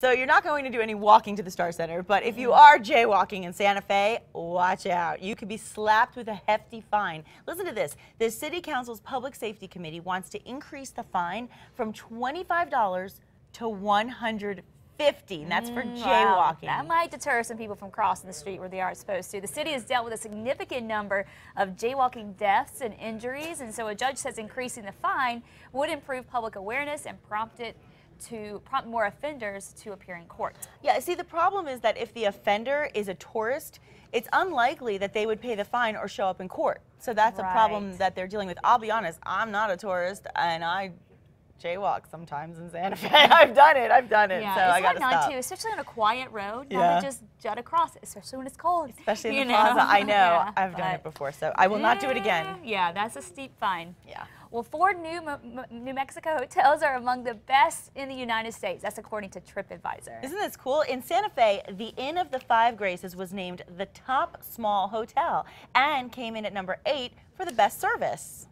So you're not going to do any walking to the Star Center, but if you are jaywalking in Santa Fe, watch out. You could be slapped with a hefty fine. Listen to this. The City Council's Public Safety Committee wants to increase the fine from $25 to $150. And that's for jaywalking. Wow. That might deter some people from crossing the street where they aren't supposed to. The city has dealt with a significant number of jaywalking deaths and injuries, and so a judge says increasing the fine would improve public awareness and prompt more offenders to appear in court. Yeah, see, the problem is that if the offender is a tourist, it's unlikely that they would pay the fine or show up in court. So that's a problem that they're dealing with. I'll be honest, I'm not a tourist, and I jaywalk sometimes in Santa Fe. I've done it. Yeah, so it's I gotta hard stop. not to, especially on a quiet road. Not to just jut across it, especially when it's cold. Especially in the plaza. I know. Yeah, I've done it before, so I will not do it again. Yeah, that's a steep fine. Yeah. Well, 4 New Mexico hotels are among the best in the United States. That's according to TripAdvisor. Isn't this cool? In Santa Fe, the Inn of the Five Graces was named the top small hotel and came in at number 8 for the best service.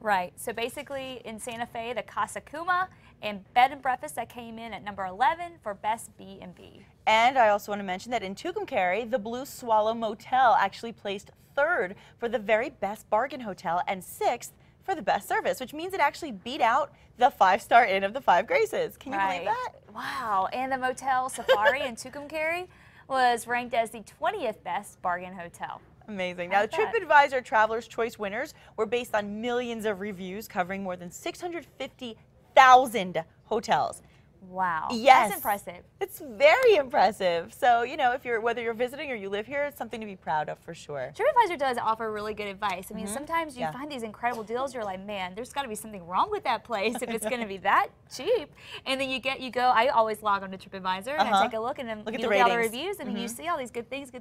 Right. So basically, in Santa Fe, the Casa Kuma and Bed and Breakfast that came in at number 11 for best B&B. And I also want to mention that in Tucumcari, the Blue Swallow Motel actually placed 3rd for the very best bargain hotel and 6th for the best service, which means it actually beat out the 5-star Inn of the Five Graces. Can you believe that? Wow. And the Motel Safari in Tucumcari was ranked as the 20th best bargain hotel. Amazing. Now, the TripAdvisor Traveler's Choice winners were based on millions of reviews covering more than 650,000 hotels. Wow. Yes. That's impressive. It's very impressive. So, you know, whether you're visiting or you live here, it's something to be proud of for sure. TripAdvisor does offer really good advice. I mean, sometimes you find these incredible deals, you're like, man, there's got to be something wrong with that place if it's going to be that cheap. And then you go, I always log on to TripAdvisor and I take a look and then you look at all the reviews and then you see all these good things.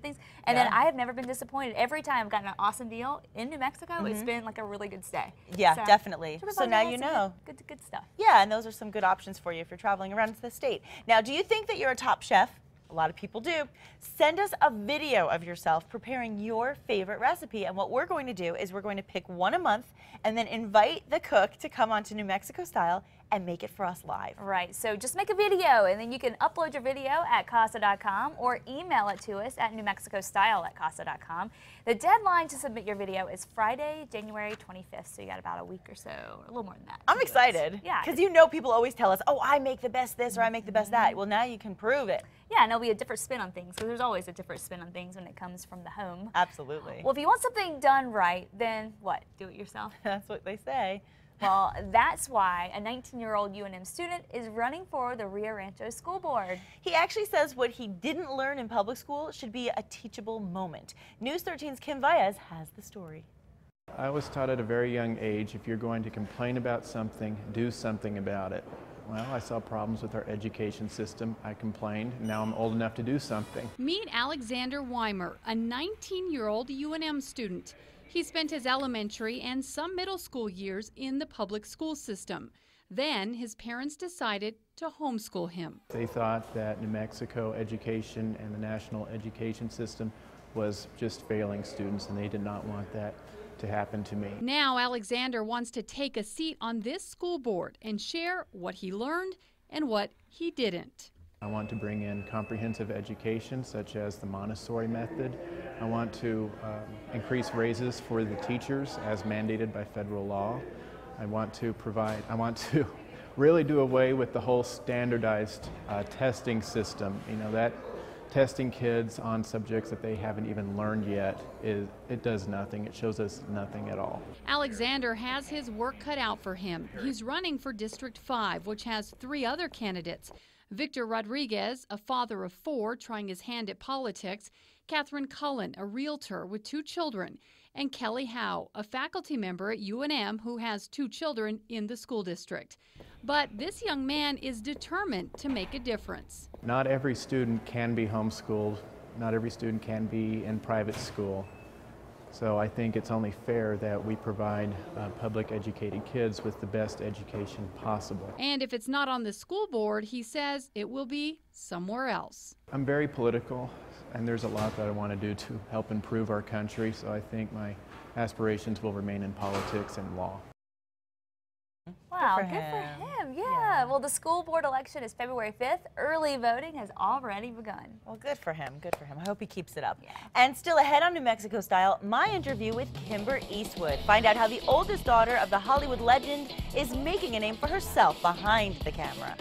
And then I have never been disappointed. Every time I've gotten an awesome deal in New Mexico, it's been like a really good stay. Yeah, so, definitely. So now you know. Good stuff. Yeah, and those are some good options for you if you're traveling around the state. Now, do you think that you're a top chef? A lot of people do. Send us a video of yourself preparing your favorite recipe, and what we're going to do is we're going to pick one a month and then invite the cook to come onto New Mexico Style and make it for us live. Right, so just make a video and then you can upload your video at casa.com or email it to us at newmexicostyle@casa.com. The deadline to submit your video is Friday, January 25th, so you got about a week or so, or a little more than that. I'm excited. Yeah. Because you know people always tell us, oh, I make the best this or I make the best that. Well, now you can prove it. Yeah, and there'll be a different spin on things, because there's always a different spin on things when it comes from the home. Absolutely. Well, if you want something done right, then what? Do it yourself? That's what they say. Well, that's why a 19-year-old UNM student is running for the Rio Rancho School Board. He actually says what he didn't learn in public school should be a teachable moment. News 13's Kim Valles has the story. I was taught at a very young age, if you're going to complain about something, do something about it. Well, I saw problems with our education system. I complained. Now I'm old enough to do something. Meet Alexander Weimer, a 19-year-old UNM student. He spent his elementary and some middle school years in the public school system. Then his parents decided to homeschool him. They thought that New Mexico education and the national education system was just failing students, and they did not want that to happen to me. Now Alexander wants to take a seat on this school board and share what he learned and what he didn't. I want to bring in comprehensive education, such as the Montessori method. I want to increase raises for the teachers as mandated by federal law. I want to really do away with the whole standardized testing system. You know, that testing kids on subjects that they haven't even learned yet, it does nothing. It shows us nothing at all. Alexander has his work cut out for him. He's running for District 5, which has 3 other candidates. Victor Rodriguez, a father of 4 trying his hand at politics, Catherine Cullen, a realtor with 2 children, and Kelly Howe, a faculty member at UNM who has 2 children in the school district. But this young man is determined to make a difference. Not every student can be homeschooled. Not every student can be in private school. So I think it's only fair that we provide public educated kids with the best education possible. And if it's not on the school board, he says it will be somewhere else. I'm very political, and there's a lot that I want to do to help improve our country, so I think my aspirations will remain in politics and law. Well, Wow, good for him. Yeah. Well, the school board election is February 5th. Early voting has already begun. Well, good for him. Good for him. I hope he keeps it up. Yeah. And still ahead on New Mexico Style, my interview with Kimber Eastwood. Find out how the oldest daughter of the Hollywood legend is making a name for herself behind the camera.